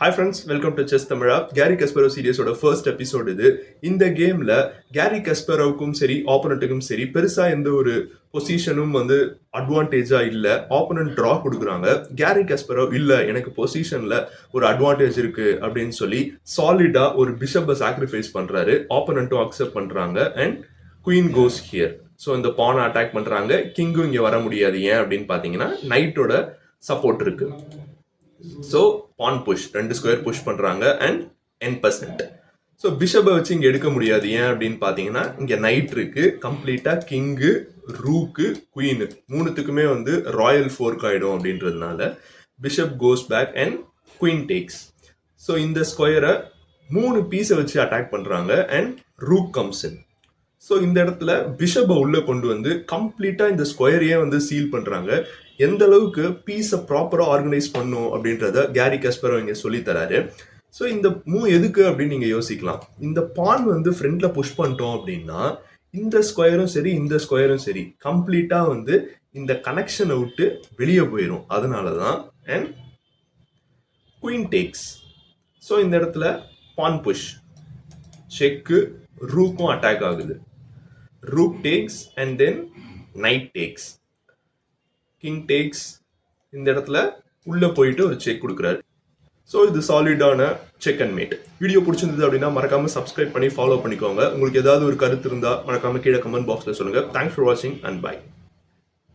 Hi friends, welcome to chess Tamizha. Carry கஸ்பரோ சீரியஸோட first episode இது. இந்த கேம்ல கேரி கஸ்பரோவுக்கும் சரி ஆப்போனண்ட்டுக்கும் சரி பெருசா எந்த ஒரு பொசிஷனும் அட்வான்டேஜா இல்ல. ஆப்போனன்ட் டிரா கொடுக்குறாங்க. கேரி கஸ்பரோ இல்ல, எனக்கு பொசிஷன்ல ஒரு அட்வான்டேஜ் இருக்கு அப்படின்னு சொல்லி சாலிடா ஒரு பிஷப்பை சாக்ரிஃபைஸ் பண்றாரு. ஆப்போனண்ட்டும் அக்செப்ட் பண்றாங்க and queen goes here. So இந்த பானை அட்டாக் பண்றாங்க. கிங்கும் இங்க வர முடியாது. ஏன் அப்படின்னு பாத்தீங்கன்னா நைட்டோட சப்போர்ட் இருக்கு. So pawn push 2 square push பண்றாங்க அண்ட் 10%. ஸோ பிஷப்பை வச்சு இங்க எடுக்க முடியாது. ஏன் அப்படின்னு பாத்தீங்கன்னா இங்க நைட் இருக்கு. கம்ப்ளீட்டா கிங்கு, ரூக்கு, குயின் மூணுத்துக்குமே ராயல் ஃபோர்க் ஆயிடும் அப்படின்றதுனால bishop goes back and queen takes. So இந்த ஸ்கொயரை 3 பீஸை வச்சு அட்டாக் பண்றாங்க and rook comes in. So இந்த இடத்துல பிஷப்பை உள்ள கொண்டு கம்ப்ளீட்டா இந்த ஸ்கொயரையே சீல் பண்றாங்க. எந்த அளவுக்கு பீஸை ப்ராப்பரா ஆர்கனைஸ் பண்ணும் அப்படின்றத கேரி கஸ்பரோ இங்க சொல்லி தராரு. ஸோ இந்த மூவ் எதுக்கு அப்படின்னு நீங்க யோசிக்கலாம். இந்த பான் ஃப்ரண்ட்ல புஷ் பண்ணிட்டோம் அப்படின்னா இந்த ஸ்கொயரும் சரி இந்த ஸ்கொயரும் சரி கம்ப்ளீட்டா இந்த கனெக்ஷனை விட்டு வெளியே போயிடும். அதனாலதான் அண்ட் குயின் டேக்ஸ். ஸோ இந்த இடத்துல பான் புஷ், செக்கு, ரூக்கும் அட்டாக் ஆகுது. Rook takes and then knight takes, king takes. இந்த இடத்துல உள்ள போயிட்டு ஒரு செக் கொடுக்குறாரு. ஸோ இது சாலிடான செக் அண்ட் மேட். வீடியோ பிடிச்சிருந்தது அப்படின்னா மறக்காம சப்ஸ்கிரைப் பண்ணி ஃபாலோ பண்ணிக்கோங்க. உங்களுக்கு ஏதாவது ஒரு கருத்து இருந்தால் மறக்காம கீழே கமெண்ட் பாக்ஸ்ல சொல்லுங்க. தேங்க்ஸ் ஃபார் வாட்சிங் அண்ட் பை.